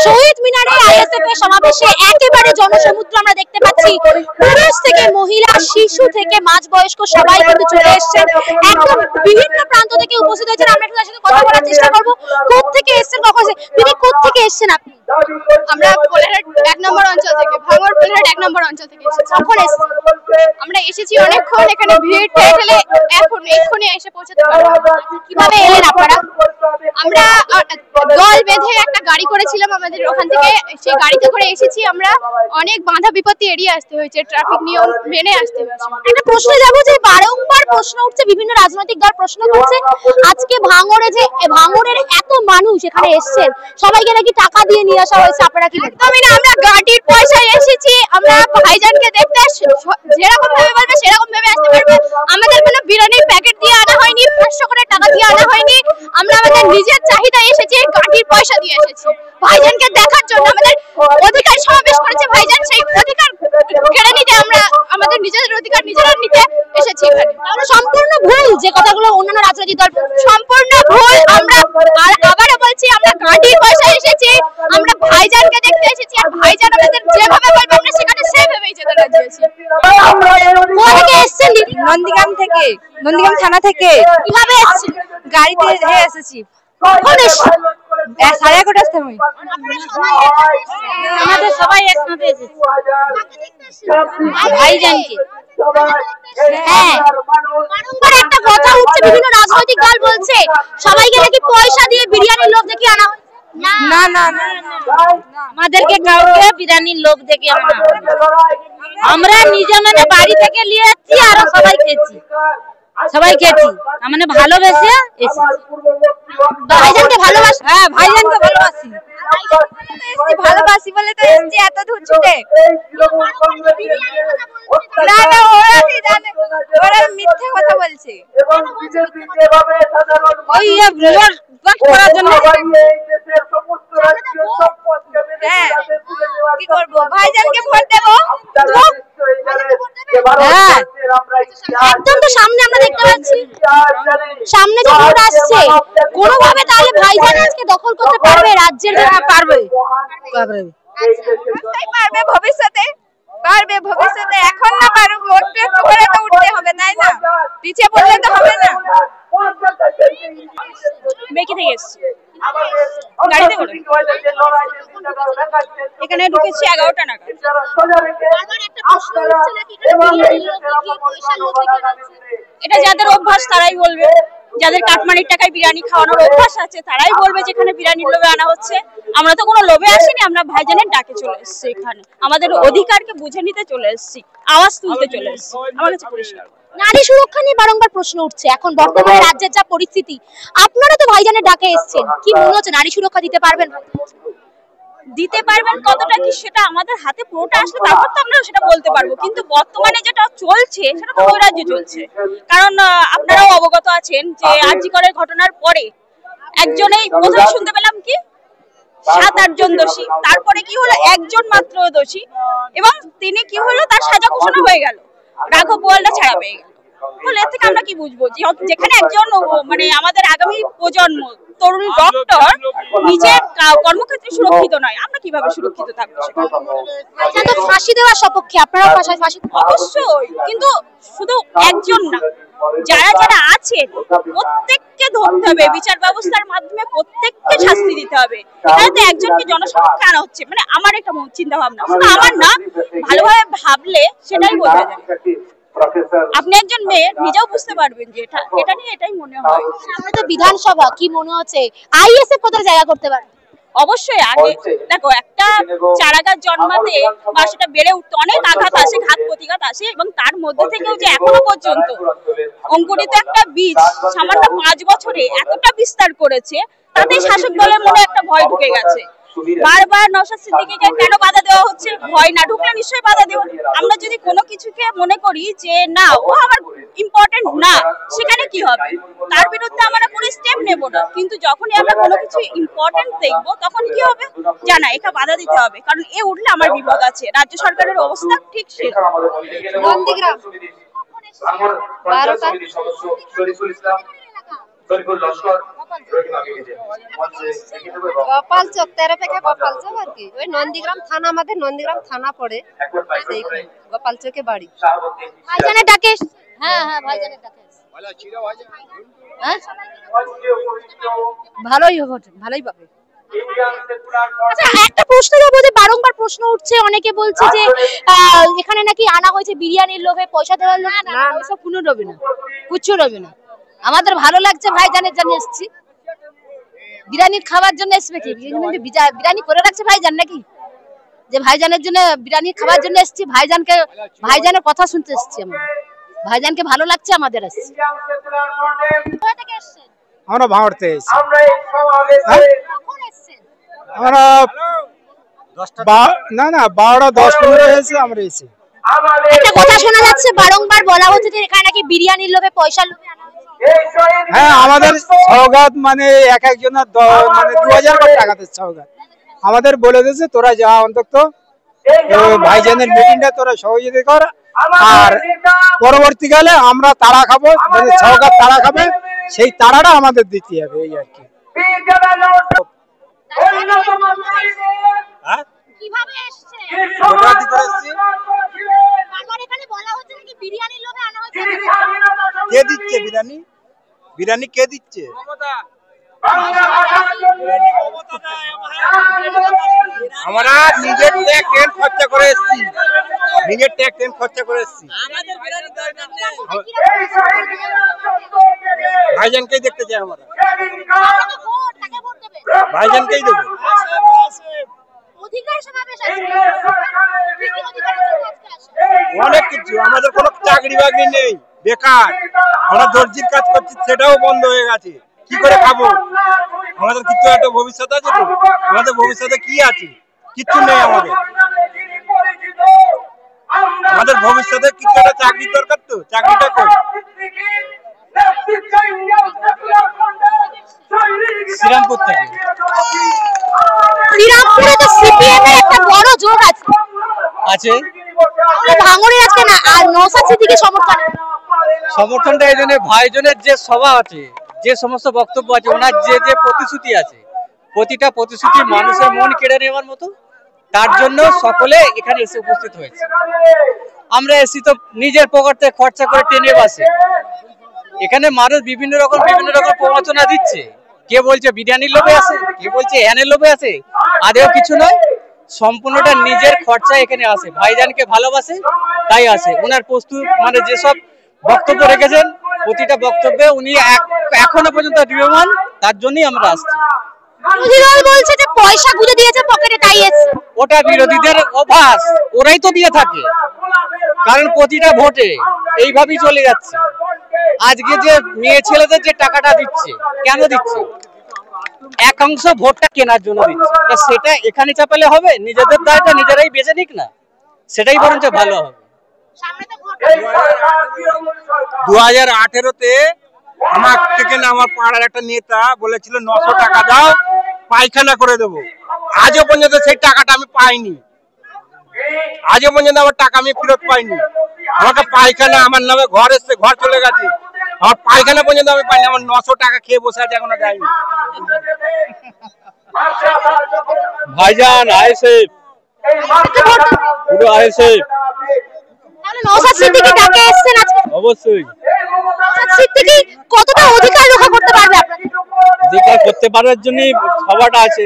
শহীদ মিনারে আইএসএফ এর সমাবেশে একেবারে জনসমুদ্র আমরা দেখতে পাচ্ছি। পুরুষ থেকে মহিলা, শিশু থেকে মাঝবয়স্ক সবাই কিন্তু চলে এসেছেন, একদম বিভিন্ন প্রান্ত থেকে উপস্থিত হয়েছেন। আমরা একটু তার সাথে কথা বলার চেষ্টা করবো। কোত্থেকে এসেছেন, কখন এসেছেন? দিদি কোত্থেকে এসেছেন আপনি? আমরা পোলারহাট 1 নম্বর অঞ্চল থেকে, ভাঙড় পোলারহাট 1 নম্বর অঞ্চল থেকে এসেছি। কখন এসেছেন? আমরা এসেছি অনেকক্ষণ, এখানে ভিড় ঠেলে এখন এক্ষুনি এসে পৌঁছাতে পারবো। কিভাবে এলেন আপনারা? আমরা দল বেঁধে একটা গাড়ি করেছিলাম আমাদের ওখান থেকে, সেই গাড়িতে করে এসেছি। আমরা অনেক বাধা বিপত্তি এড়িয়ে আসতে হয়েছে, ট্রাফিক নিয়ম মেনে আসতে হয়েছে। একটা প্রশ্ন যাবো যে বারংবার প্রশ্ন উঠছে, বিভিন্ন রাজনৈতিক দল প্রশ্ন করছে আজকে ভাঙড়ে যে ভাঙড়ের এত মানুষ এখানে এসেছেন, সবাইকে নাকি টাকা দিয়ে নিয়ে আসা হয়েছে, আপনারা কি? একদমই না, আমরা গাড়ির পয়সায় এসেছি। আমরা ভাইজানকে দেখতে যেরকম ভাবে বলবে সেরকম ভাবে আসতে পারবে। আমাদের কোনো বিরিয়ানির প্যাকেট দিয়ে আনা হয়নি, 500 করে টাকা দিয়ে আনা হয়নি। আমরা আমাদের নিজের চাহিদা এসেছি, গাড়ির পয়সা দিয়ে এসেছি ভাইজানকে দেখার জন্য। আমাদের অধিকার সমাবেশ করেছে ভাইজান, সেই অধিকার কেড়ে নিতে আমরা আমাদের নিজেদের অধিকার নিজেরা নিতে এসেছি এখানে। তাহলে সম্পূর্ণ ভুল যে কথাগুলো অন্যান্য রাজনৈতিক দল, সম্পূর্ণ ভুল। আমরা আবারও বলছি, আমরা গাড়ির পয়সায় এসেছি, আমরা ভাইজানকে দেখতে এসেছি। আর ভাইজান আমাদের যেভাবে বলবে আমরা সেখানে সেভাবেই যেতে রাজি আছি। কোথা থেকে এসেছেন দিদি? নন্দীগ্রাম থেকে, নন্দীগ্রাম থানা থেকে। কিভাবে এসেছেন? গাড়িতে এসেছি। কখন এসেছেন? 11:30টার সময়। আমাদের সবাই একসাথে এসেছি ভাইজানকে। হ্যাঁ, বারংবার একটা কথা উঠছে, বিভিন্ন রাজনৈতিক দল বলছে সবাইকে নাকি পয়সা দিয়ে বিরিয়ানির লোভ দেখিয়ে আনা হয়েছে। না না না, আমাদেরকে কাউকে বিরিয়ানির লোভ দেখিয়ে আনা হয়নি। আমরা নিজে মানে বাড়ি থেকে নিয়ে যাচ্ছি, আর সবাই খেয়েছি, মানে ভালোবেসে এসেছি। ভাইজানকে ভালোবাসি। হ্যাঁ, ভাইজানকে ভালোবাসি। ভালোবাসি বলে তো এসেছি এত দূর ছুটে। না না, ওরা কি জানে, ওরা মিথ্যে কথা বলছে। ওই ভোট করার জন্য। হ্যাঁ, কি করবো, ভাইজানকে ভোট দেবো। হ্যাঁ, একদম তো সামনে আমরা দেখতে পাচ্ছি, সামনে যে ভোট আসছে, কোনোভাবে তাহলে ভাইজান আজকে দখল করতে পারবে রাজ্যের? পারবে, ভবিষ্যতে পারবে, ভবিষ্যতে। এখন না পারুক, ভোট করে তো উঠতে হবে, তাই না? পিছিয়ে পড়লে তো হবে না। বেঁকে থেকে এসছি গাড়িতে করে, এখানে ঢুকেছি 11টা নাগাদ। এটা যাদের অভ্যাস তারাই বলবে, যাদের কাটমানির টাকায় বিরিয়ানি খাওয়ানোর অভ্যাস আছে তারাই বলবে যেখানে বিরিয়ানির লোভে আনা হচ্ছে। আমরা তো কোনো লোভে আসিনি, আমরা ভাইজানের ডাকে চলে এসেছি, এখানে আমাদের অধিকারকে বুঝে নিতে চলে এসেছি, আওয়াজ তুলতে চলে এসেছি। আমার কাছে পরিষ্কার। নারী সুরক্ষা নিয়ে বারংবার প্রশ্ন উঠছে, এখন বর্তমানে রাজ্যের যা পরিস্থিতি, আপনারা তো ভাইজানের ডাকে এসেছেন, কি মনে হচ্ছে নারী সুরক্ষা দিতে পারবেন? দিতে পারবেন কতটা কি সেটা আমাদের হাতে পুরোটা আসলে তারপর তো আমরা সেটা বলতে পারবো। কিন্তু বর্তমানে যেটা চলছে সেটা তো নৈরাজ্য চলছে। কারণ আপনারাও অবগত আছেন যে আরজি করের ঘটনার পরে একজনেই প্রথমে শুনতে পেলাম কি 7-8 জন দোষী, তারপরে কি হলো একজন মাত্র দোষী, এবং তিনি কি হলো তার সাজা ঘোষণা হয়ে গেল, রাঘব বোয়ালটা ছাড়া পেয়ে গেল। তাহলে এর থেকে আমরা কি বুঝবো যেখানে একজন মানে আমাদের আগামী প্রজন্ম তরুণ ডক্টর নিজের কর্মক্ষেত্রে সুরক্ষিত নয়, আমরা কিভাবে সুরক্ষিত থাকবো? ভাইজান তো ফাঁসি দেওয়ার সপক্ষে, আপনারাও ফাঁসি? অবশ্যই, কিন্তু শুধু একজন না, যারা যারা আছেন প্রত্যেককে ধরতে হবে, বিচার ব্যবস্থার মাধ্যমে প্রত্যেককে শাস্তি দিতে হবে। এখানে তো একজনকে জনসমক্ষে আনা হচ্ছে, মানে আমার একটা চিন্তা ভাবনা, শুধু আমার না, ভালোভাবে ভাবলে সেটাই বোঝা যায়। আপনি একজন মেয়ে নিজেও বুঝতে পারবেন যে এটা নিয়ে এটাই মনে হয়। সামনে তো বিধানসভা, কি মনে হচ্ছে আইএসএফ কোথায় জায়গা করতে পারবে? অবশ্যই। আগে দেখো, একটা চারাগাছ জন্মাতে বা সেটা বেড়ে উঠতে অনেক আঘাত আসে, ঘাত প্রতিঘাত আসে, এবং তার মধ্যে থেকেও যে এখনো পর্যন্ত অঙ্কুরিত একটা বীজ সামান্য 5 বছরে এতটা বিস্তার করেছে, তাতে শাসক দলের মনে একটা ভয় ঢুকে গেছে। বারবার নওশাদ সিদ্দিকীকে কেন বাধা দেওয়া হচ্ছে? ভয় না ঢুকলে নিশ্চয়ই বাধা দেব। আমরা যদি কোনো কিছুকে মনে করি যে না ও আমার ইম্পর্টেন্ট না, সেখানে কি হবে? তার বিরুদ্ধে আমরা কোনো স্টেপ নেব না। কিন্তু যখনই আমরা কোনো কিছু ইম্পর্টেন্ট দেখবো তখন কি হবে? জানা একা বাধা দিতে হবে, কারণ এ উঠলে আমার বিপদ আছে। রাজ্য সরকারের অবস্থা ঠিক সেটা। নন্দীগ্রাম 12টা। গোপাল চক 13 থেকে গোপাল চক আর কি ওই নন্দীগ্রাম থানা, আমাদের নন্দীগ্রাম থানা পড়ে, সেইখানে গোপাল চকে বাড়ি। ভাইজানের ডাকে? হ্যাঁ হ্যাঁ, ভাইজানের ডাকে। ভালোই হবে, ভালোই পাবে। আচ্ছা, একটা প্রশ্ন দেবো, যে বারংবার প্রশ্ন উঠছে, অনেকে বলছে যে এখানে নাকি আনা হয়েছে বিরিয়ানির লোভে, পয়সা দেওয়ার লোভে। না, ওইসব কোনো রবে না, কিচ্ছু রবে না। আমাদের ভালো লাগছে, ভাইজানের জন্য এসেছি। বিরিয়ানি খাওয়ার জন্য এসবে কি? বিরিয়ানি করে রাখছে ভাইজান নাকি? যে ভাইজানের জন্য বিরিয়ানি খাওয়ার জন্য এসেছি, ভাইজানের কথা শুনতে এসেছি আমরা। ভাইজানকে ভালো লাগছে, আমাদের এসেছি। আমরা ভাঙড়তে এসেছি। আমরা না 12:10-15 হয়েছে আমরা এসেছি। একটা কথা শোনা যাচ্ছে, বারংবার বলা হচ্ছে যে এখানে নাকি বিরিয়ানির লোভে, পয়সার লোভে আনা হয়েছে। হ্যাঁ, আমাদের সওগাত মানে এক একজনের মানে 2000 টাকা দিচ্ছে সওগাত। আমাদের বলে দিয়েছে তোরা যা অন্তত ভাইজানের মিটিংটা তোরা সহযোগিতা কর, আর পরবর্তীকালে আমরা তারা খাবো, মানে সওগাত তারা খাবে, সেই তারাটা আমাদের দিতে হবে, এই আর কি। কিভাবে এসেছে? এখানে বলা হচ্ছে নাকি বিরিয়ানির লোভে আনা হয়েছে। কে দিচ্ছে বিরিয়ানি? বিরিয়ানি কে দিচ্ছে? আমরা নিজের ট্যাক্স খরচা করে এসেছি, নিজের ট্যাক্স খরচা করে এসেছি। ভাইজানকেই দেখতে চাই আমরা, ভাইজানকেই দেবো। অনেক কিছু, আমাদের কোনো চাকরি বাকরি নেই, বেকার। আমরা দর্জির কাজ করছি, সেটাও বন্ধ হয়ে গেছে। কি করে খাবো? আমাদের কিছু একটা ভবিষ্যৎ আছে তো? আমাদের ভবিষ্যতে কি আছে? কিচ্ছু নেই আমাদের। আমাদের ভবিষ্যতে কিছু একটা চাকরির দরকার তো, চাকরিটা কই? শ্রীরামপুর থেকে। শ্রীরামপুরে তো সিপিএম এর একটা বড় জোট আছে। ভাঙড়ে আজকে না আর নওশাদ সিদ্দিকীর সমর্থনটা এই জন্য, ভাইজনের যে সভা আছে, যে সমস্ত বক্তব্য আছে, ওনার যে যে প্রতিশ্রুতি আছে, প্রতিটা প্রতিশ্রুতি মানুষের মন কেড়ে নেওয়ার মতো, তার জন্য সকলে এখানে এসে উপস্থিত হয়েছে। আমরা এসি তো নিজের পকেট থেকে খরচা করে ট্রেনে বাসে, এখানে মানুষ বিভিন্ন রকম প্রবচনা দিচ্ছে। কে বলছে বিরিয়ানির লোভে আছে, কে বলছে এনের লোভে আছে, আদেও কিছু নয়। সম্পূর্ণটা নিজের খরচায় এখানে আসে, ভাইজানকে ভালোবাসে তাই আসে। ওনার প্রস্তুত মানে যেসব বক্তব্য রেখেছেন, প্রতিটা বক্তব্যে উনি এখনো পর্যন্ত দৃঢ়মান, তার জন্যই আমরা আসছি। বলছে যে পয়সা গুঁজে দিয়েছে পকেটে, তাই এসেছে। ওটা বিরোধীদের অভ্যাস, ওরাই তো দিয়ে থাকে, কারণ প্রতিটা ভোটে এইভাবেই চলে যাচ্ছে। আজকে যে মেয়ে ছেলেদের যে টাকাটা দিচ্ছে, কেন দিচ্ছে? একাংশ ভোটটা কেনার জন্য দিচ্ছে। সেটা এখানে চাপালে হবে? নিজেদের দায়টা নিজেরাই বেঁচে নিক না, সেটাই বরঞ্চ ভালো হবে। 2018-তে আমার থেকে না, আমার পাড়ার একটা নেতা বলেছিল 900 টাকা দাও, পায়খানা করে দেবো। আজও পর্যন্ত সেই টাকাটা আমি পাইনি, আজও পর্যন্ত আমার টাকা আমি ফেরত পাইনি। আমাকে পায়খানা, আমার নামে ঘর এসছে, ঘর চলে গেছে, আমার পায়খানা পর্যন্ত আমি পাইনি। আমার 900 টাকা খেয়ে বসে আছে, এখনো দেয়নি। ভাইজান আইসে, পুরো আইসে। নওশাদ সিদ্দিকী ডাকে এসেছেন আজকে। অবশ্যই। নওশাদ সিদ্দিকী কতটা অধিকার রক্ষা করতে পারবে আপনাদের? অধিকার করতে পারার জন্য সবাটা আছে।